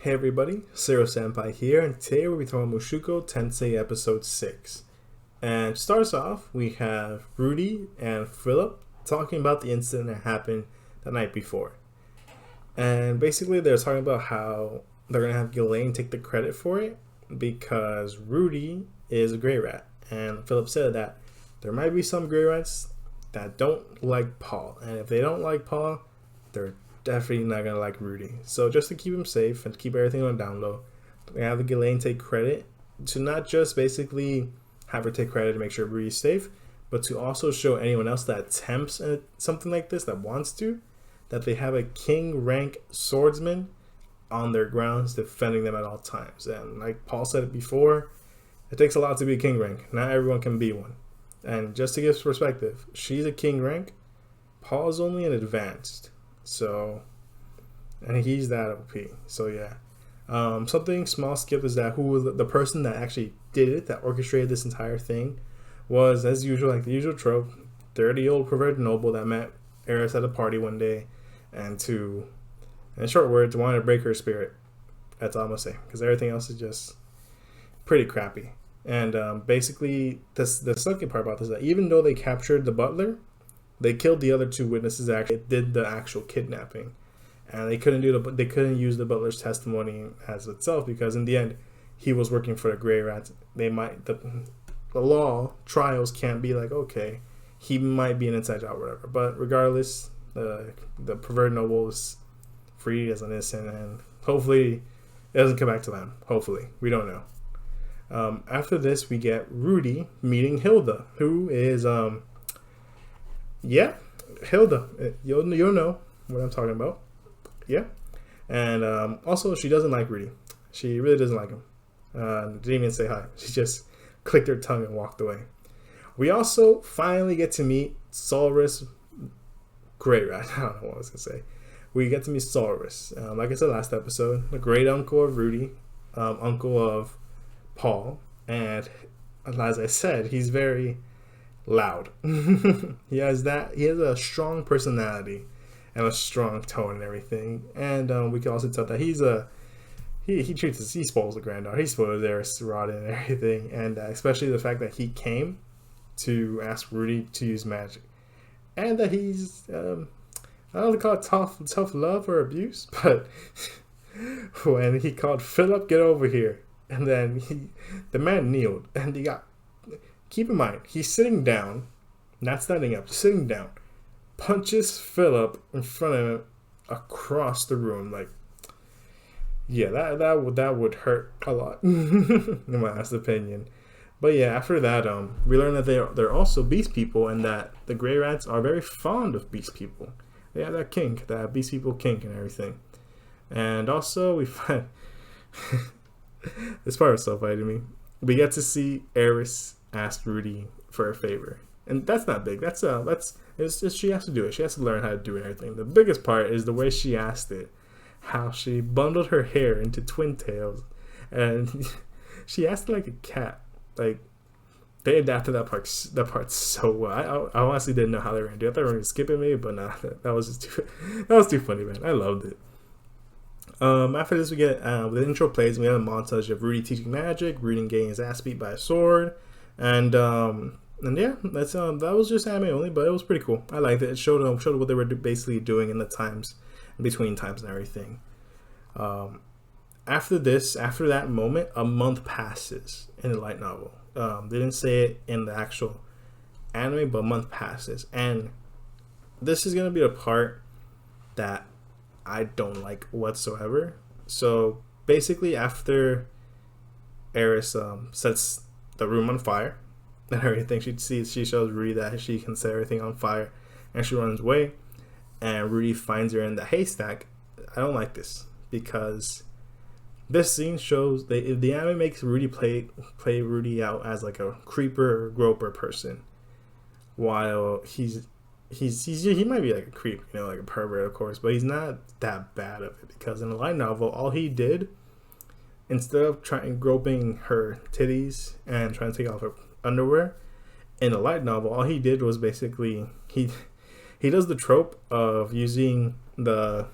Hey everybody, Zero Senpai here, and today we'll be talking Mushoku Tensei episode 6. And to start us off, we have Rudy and Philip talking about the incident that happened the night before. And basically they're talking about how they're going to have Ghislaine take the credit for it because Rudy is a gray rat. And Philip said that there might be some gray rats that don't like Paul. And if they don't like Paul, they're definitely not gonna like Rudy. So just to keep him safe and to keep everything on down low, we have Ghislaine take credit to not just basically have her take credit to make sure Rudy's safe, but to also show anyone else that attempts something like this, that wants to, that they have a king rank swordsman on their grounds defending them at all times. And like Paul said it before, it takes a lot to be a king rank. Not everyone can be one. And just to give perspective, she's a king rank. Paul's only an advanced. So, and he's that OP. So yeah, something small skip is that who was the person that actually did it, that orchestrated this entire thing, was as usual, like the usual trope, 30-year-old perverted noble that met Eris at a party one day, and in short words, wanted to break her spirit. That's all I'm gonna say, because everything else is just pretty crappy. And basically, the second part about this is that even though they captured the butler, they killed the other two witnesses that actually did the actual kidnapping, and they couldn't use the butler's testimony as itself because in the end, he was working for the Grey Rats. They might the law trials can't be like, okay, he might be an inside job or whatever. But regardless, the perverted noble is free as an innocent, and hopefully it doesn't come back to them. Hopefully, we don't know. After this, we get Rudy meeting Hilda, who is yeah, Hilda. You'll know what I'm talking about. Yeah. And also, she doesn't like Rudy. She really doesn't like him. Didn't even say hi. She just clicked her tongue and walked away. We also finally get to meet Solrus Grey Rat. I don't know what I was going to say. We get to meet Solrus. Like I said last episode, the great uncle of Rudy, uncle of Paul. And as I said, he's very loud. He has a strong personality and a strong tone and everything. And we can also tell that he spoils the granddaughter. He spoils Eris Rod and everything. And especially the fact that he came to ask Rudy to use magic, and that he's I don't know if they call it tough love or abuse, but when he called Philip, get over here, and then the man kneeled, and he got. Keep in mind, he's sitting down, not standing up, sitting down, punches Philip in front of him across the room. Like, yeah, that would hurt a lot, in my honest opinion. But yeah, after that, we learn that they're also beast people, and that the Grey Rats are very fond of beast people. They have that kink, that beast people kink and everything. And also, we find this part was so funny to me. We get to see Eris asked Rudy for a favor, and that's not big. It's just she has to do it. She has to learn how to do it and everything. The biggest part is the way she asked it, how she bundled her hair into twin tails, and she asked it like a cat. Like, they adapted that part so well. I honestly didn't know how they were gonna do it. I thought they were gonna skip it maybe, but nah, that was too funny, man. I loved it. After this, we get the intro plays, and we have a montage of Rudy teaching magic, Rudy getting his ass beat by a sword. And yeah, that was just anime only, but it was pretty cool. I liked it. It showed what they were basically doing in the times, in between times and everything. After that moment, a month passes in the light novel. They didn't say it in the actual anime, but a month passes, and this is gonna be a part that I don't like whatsoever. So basically, after Eris sets the room on fire and everything, she shows Rudy that she can set everything on fire, and she runs away, and Rudy finds her in the haystack. I don't like this because this scene shows the anime makes Rudy play Rudy out as like a creeper or groper person, while he might be like a creep, like a pervert, of course, but he's not that bad of it, because in the light novel, all he did, instead of groping her titties and trying to take off her underwear, in the light novel, all he did was basically he does the trope of using the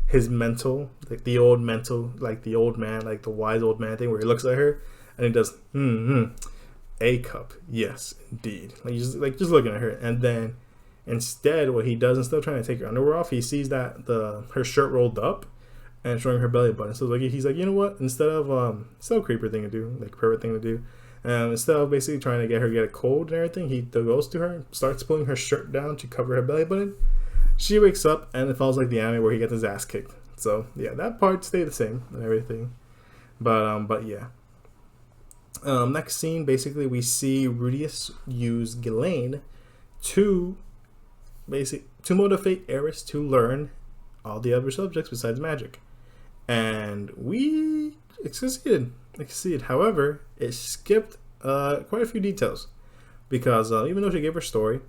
his mental, like the old mental, like the old man, like the wise old man thing, where he looks at her and he does a cup, yes, indeed. Just looking at her, and then instead, what he does, instead of trying to take her underwear off, he sees that her shirt rolled up and showing her belly button. So he's like, you know what? Instead of creeper thing to do, like pervert thing to do, instead of basically trying to get her to get a cold and everything, he goes to her, starts pulling her shirt down to cover her belly button. She wakes up and it falls like the anime where he gets his ass kicked. So yeah, that part stayed the same and everything. But yeah. Next scene, basically we see Rudy use Ghislaine to motivate Eris to learn all the other subjects besides magic, and it succeeded. However, it skipped quite a few details because even though she gave her story,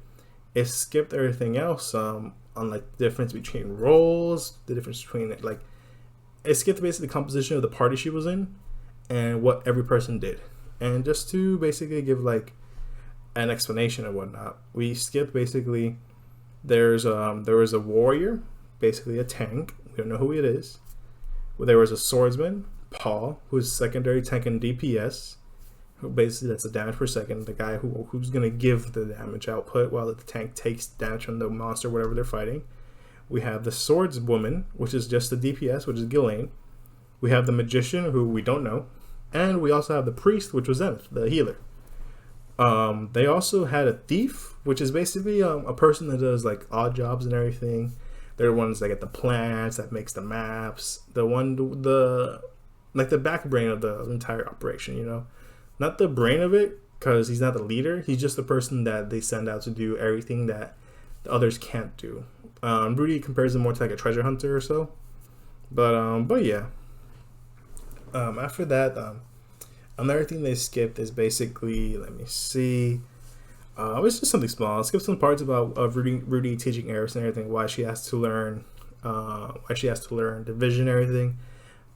it skipped everything else on like the difference between roles, the difference between it skipped basically the composition of the party she was in and what every person did. And just to basically give like an explanation and whatnot, we skipped basically there was a warrior, basically a tank. We don't know who it is. There was a swordsman, Paul, who's secondary tank and DPS. Who basically that's the damage per second. The guy who's gonna give the damage output while the tank takes damage from the monster, whatever they're fighting. We have the swordswoman, which is just the DPS, which is Ghislaine. We have the magician, who we don't know. And we also have the priest, which was Zenith, the healer. They also had a thief, which is basically a person that does like odd jobs and everything. They're the ones that get the plans, that makes the maps, the back brain of the entire operation, you know? Not the brain of it, because he's not the leader. He's just the person that they send out to do everything that the others can't do. Rudy compares him more to like a treasure hunter or so. But yeah. After that, another thing they skipped is basically, let me see. It's just something small. Skip some parts about Rudy teaching Eris and everything. Why she has to learn division and everything.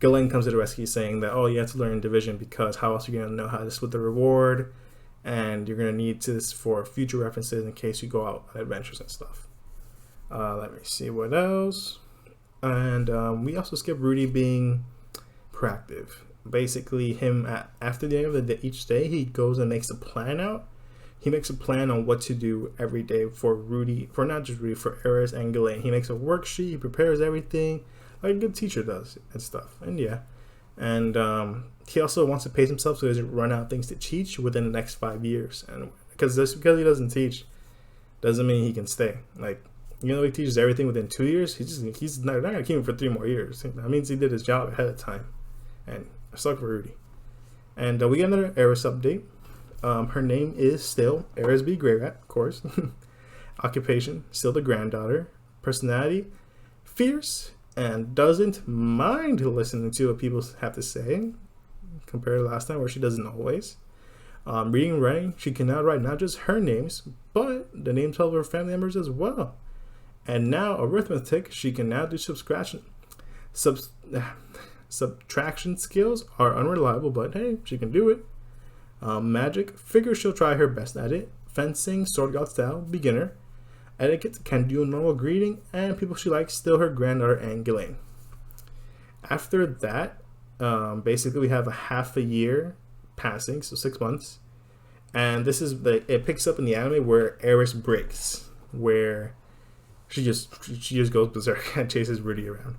Ghislaine comes to the rescue saying that, you have to learn division because how else are you gonna know how to split the reward, and you're gonna need this for future references in case you go out on adventures and stuff. Let me see what else. And we also skip Rudy being proactive. Basically, after the end of each day, he goes and makes a plan out. He makes a plan on what to do every day for not just Rudy, for Eris and Ghislaine. He makes a worksheet, he prepares everything like a good teacher does and stuff. And yeah, and he also wants to pace himself so he doesn't run out of things to teach within the next 5 years. And because he doesn't teach doesn't mean he can stay. Like, he teaches everything within 2 years. He's not gonna keep him for 3 more years. That means he did his job ahead of time. And I suck for Rudy. And we get another Eris update. Her name is still Eris B. Greyrat, of course. Occupation, still the granddaughter. Personality, fierce, and doesn't mind listening to what people have to say, compared to last time where she doesn't always. Reading and writing, she can now write not just her names, but the names of her family members as well. And now arithmetic, she can now do subtraction. Subtraction skills are unreliable, but hey, she can do it. Magic, figures she'll try her best at it. Fencing, sword god style, beginner. Etiquette, can do a normal greeting, and people she likes, still her granddaughter and Ghislaine. After that, basically we have a half a year passing, so 6 months. And this is it picks up in the anime where Eris breaks, where she just goes berserk and chases Rudy around.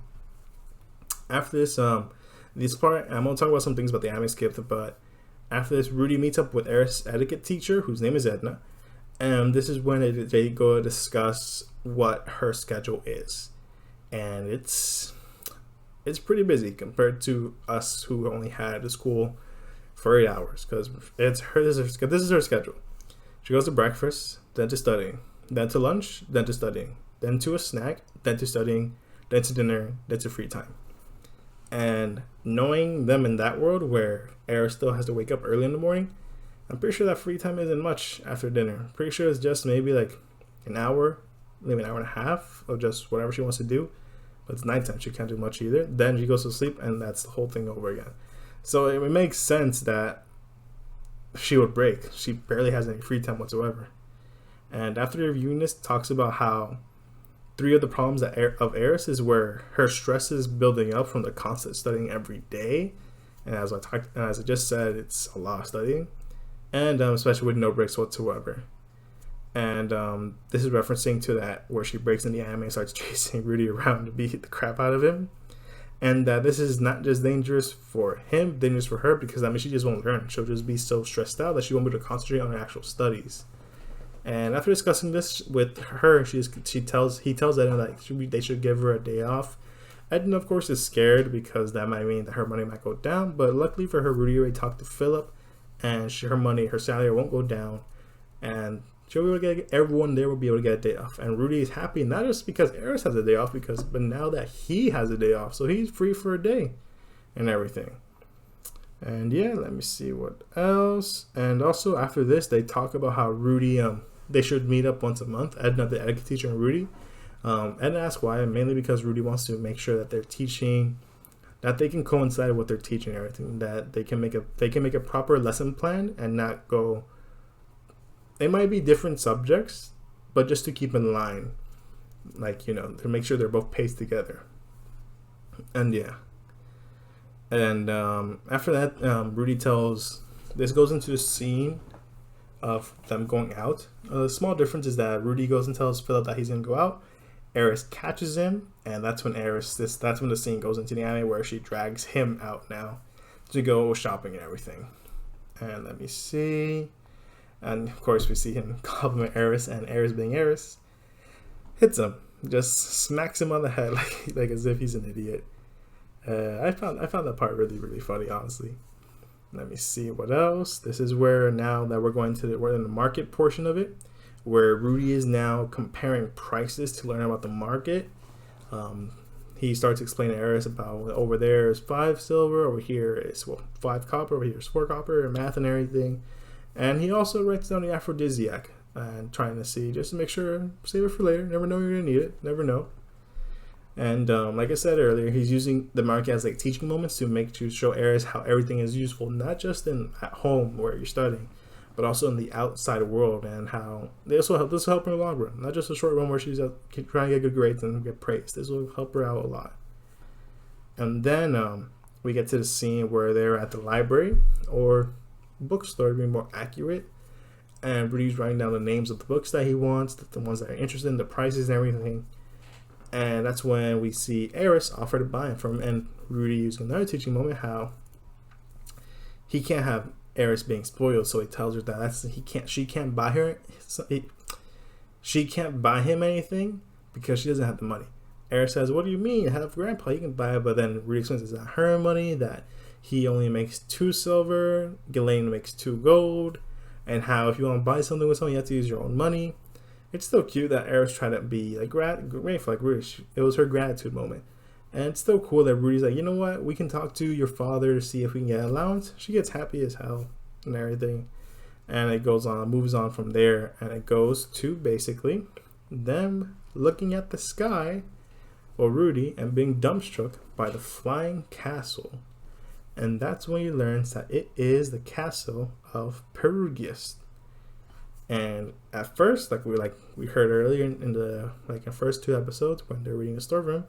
After this part, I'm gonna talk about some things about the anime skipped, but after this, Rudy meets up with Eris' etiquette teacher, whose name is Edna, and this is when they go to discuss what her schedule is, and it's pretty busy compared to us who only had the school for 8 hours, because this is her schedule. She goes to breakfast, then to studying, then to lunch, then to studying, then to a snack, then to studying, then to dinner, then to free time. And knowing them in that world where Eris still has to wake up early in the morning, I'm pretty sure that free time isn't much after dinner. Pretty sure it's just maybe like an hour, maybe an hour and a half of just whatever she wants to do. But it's nighttime, she can't do much either. Then she goes to sleep, and that's the whole thing over again. So it makes sense that she would break. She barely has any free time whatsoever. And after reviewing this, talks about how three of the problems of Eris is where her stress is building up from the constant studying every day, and as I just said, it's a lot of studying, and especially with no breaks whatsoever. And this is referencing to that where she breaks in the anime and starts chasing Rudy around to beat the crap out of him. And this is not just dangerous for him, dangerous for her, because she just won't learn. She'll just be so stressed out that she won't be able to concentrate on her actual studies. And after discussing this with her, he tells Edna that they should give her a day off. Edna, of course, is scared because that might mean that her money might go down. But luckily for her, Rudy already talked to Philip, and her salary won't go down, and she'll be able to everyone there will be able to get a day off. And Rudy is happy, not just because Eris has a day off, but now that he has a day off, so he's free for a day and everything. And yeah, let me see what else. And also after this, they talk about how Rudy, they should meet up once a month. Edna, the etiquette teacher, and Rudy. Edna asks why, mainly because Rudy wants to make sure that they're teaching, that they can coincide with their teaching and everything, that they can make a proper lesson plan and not go. They might be different subjects, but just to keep in line, to make sure they're both paced together. And yeah. And after that, Rudy this goes into the scene of them going out. A small difference is that Rudy goes and tells Philip that he's going to go out. Eris catches him, and that's when the scene goes into the anime where she drags him out now to go shopping and everything. And let me see. And of course, we see him compliment Eris, and Eris, being Eris, hits him, just smacks him on the head like as if he's an idiot. I found that part really, really funny, honestly. Let me see what else. This is where, now that we're in the market portion of it, where Rudy is now comparing prices to learn about the market. He starts explaining to Eris about over there is 5 silver, over here is 5 copper, over here is 4 copper, and math and everything. And he also writes down the aphrodisiac and trying to see, just to make sure, save it for later. Never know you're going to need it. Never know. And like I said earlier, he's using the market as teaching moments to show Eris how everything is useful, not just at home where you're studying, but also in the outside world, and how this will help her in the long run, not just a short run where she's trying to get good grades and get praised. This will help her out a lot. And then we get to the scene where they're at the library, or bookstore to be more accurate, and Rudy's writing down the names of the books that he wants, the ones that are interested in, the prices and everything. And that's when we see Eris offer to buy him from, and Rudy using another teaching moment how he can't have Eris being spoiled, so he tells her that she can't buy him anything because she doesn't have the money. Eris says, "What do you mean? Have Grandpa, he can buy it." But then Rudy explains it's not her money, that he only makes 2 silver, Ghislaine makes 2 gold, and how if you want to buy something with someone, you have to use your own money. It's still cute that Eris tried to be grateful, Rudy. It was her gratitude moment. And it's still cool that Rudy's you know what, we can talk to your father to see if we can get an allowance. She gets happy as hell and everything. And it moves on from there, and it goes to basically them looking at the sky, or Rudy, and being dumbstruck by the flying castle. And that's when he learns that it is the castle of Perugius. And at first, we heard earlier in the first 2 episodes when they're reading the storeroom,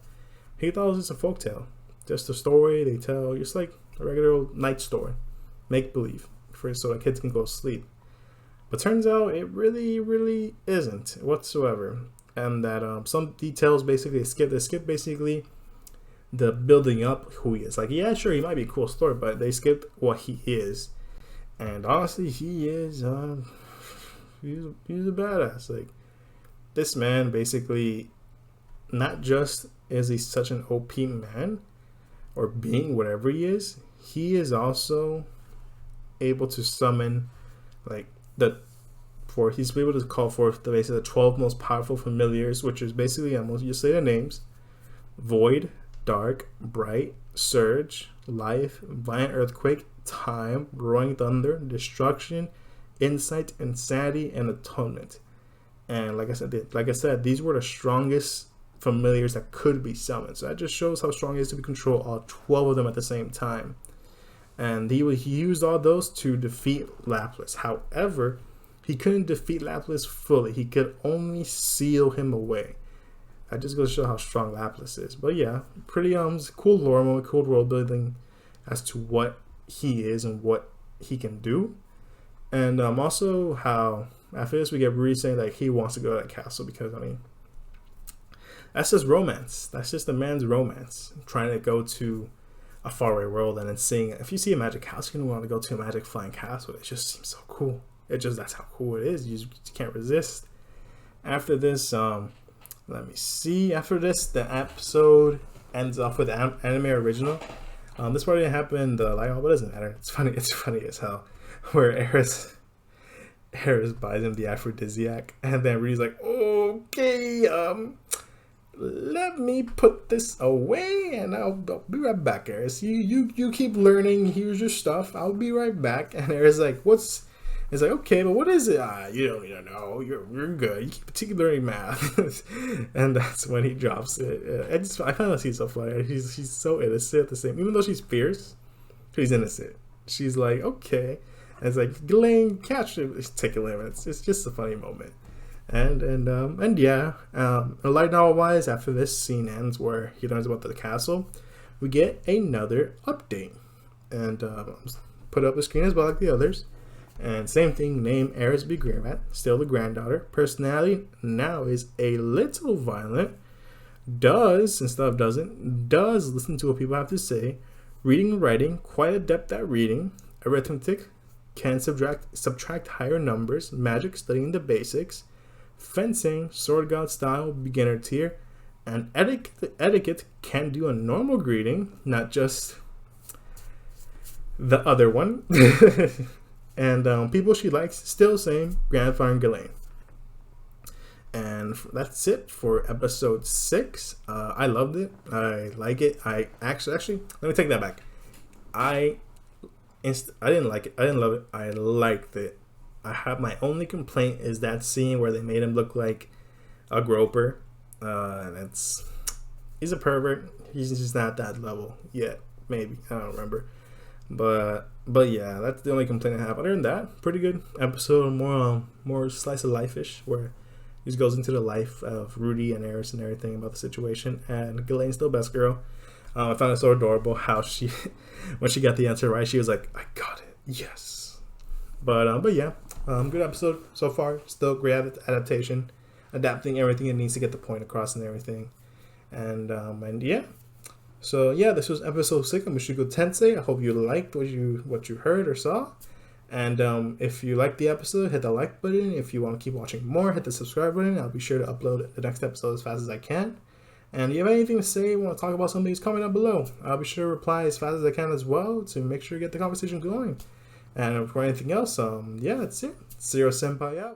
he thought it was just a folktale, just a story they tell, just like a regular old night story, make believe, so the kids can go to sleep. But turns out it really, really isn't whatsoever, and that some details basically they skip basically the building up who he is. Yeah, sure, he might be a cool story, but they skipped what he is. And honestly, he is he's a badass. This man basically, not just is he such an OP man or being, whatever he is also able to summon he's able to call forth the 12 most powerful familiars, which is basically, I'm gonna just say the names: Void, Dark, Bright, Surge, Life, Violent Earthquake, Time, Roaring Thunder, Destruction, Insight, Insanity, and Atonement. And like I said, these were the strongest familiars that could be summoned. So that just shows how strong it is to control all 12 of them at the same time. And he used all those to defeat Lapis. However, he couldn't defeat Lapis fully. He could only seal him away. I just go to show how strong Lapis is. But yeah, pretty cool lore moment, cool world building as to what he is and what he can do. And also how after this we get Rudy saying that he wants to go to that castle because, I mean, that's just romance. That's just a man's romance. Trying to go to a faraway world and then seeing, if you see a magic house, you're gonna want to go to a magic flying castle. It just seems so cool. That's how cool it is. You just can't resist. After this, let me see. After this, the episode ends off with the anime original. This part didn't happen. What doesn't matter. It's funny. It's funny as hell. Where Eris buys him the aphrodisiac, and then Rudy's like, "Okay, let me put this away, and I'll be right back, Eris. You keep learning. Here's your stuff. I'll be right back." And Eris like, "What's?" It's like, "Okay, but what is it?" You don't need to know. You're good. You keep learning math." And that's when he drops it. I find that he's so funny. She's so innocent at the same, even though she's fierce, she's innocent. She's like, "Okay." And it's like, "Ghislaine, catch it. Take a limit." It's just a funny moment. And yeah, light novel wise, after this scene ends where he learns about the castle, we get another update, and put up the screen as well like the others. And same thing, name Eris B. Grandmat, still the granddaughter. Personality now is a little violent. Does, instead of doesn't, does listen to what people have to say. Reading and writing, quite adept at reading. Arithmetic, can subtract higher numbers. Magic, studying the basics. Fencing, sword god style, beginner tier. And etiquette can do a normal greeting, not just the other one. And people she likes, still same, grandfather and Ghislaine. And that's it for episode 6. I loved it. I like it. I actually, let me take that back. I didn't like it. I didn't love it. I liked it. I have my only complaint is that scene where they made him look like a groper. And he's a pervert. He's just not that level yet. Maybe, I don't remember. But yeah, that's the only complaint I have. Other than that, pretty good episode. More slice of life-ish, where he just goes into the life of Rudy and Eris and everything about the situation. And Ghislaine's still best girl. I found it so adorable how she, when she got the answer right, she was like, "I got it, yes." But yeah, good episode so far. Still great adaptation, adapting everything it needs to get the point across and everything. And yeah. So yeah, this was episode 6 of Mushoku Tensei. I hope you liked what you heard or saw. And if you liked the episode, hit the like button. If you want to keep watching more, hit the subscribe button. I'll be sure to upload the next episode as fast as I can. And if you have anything to say, want to talk about something, just comment down below. I'll be sure to reply as fast as I can as well to make sure you get the conversation going. And for anything else, yeah, that's it. Zero Senpai out.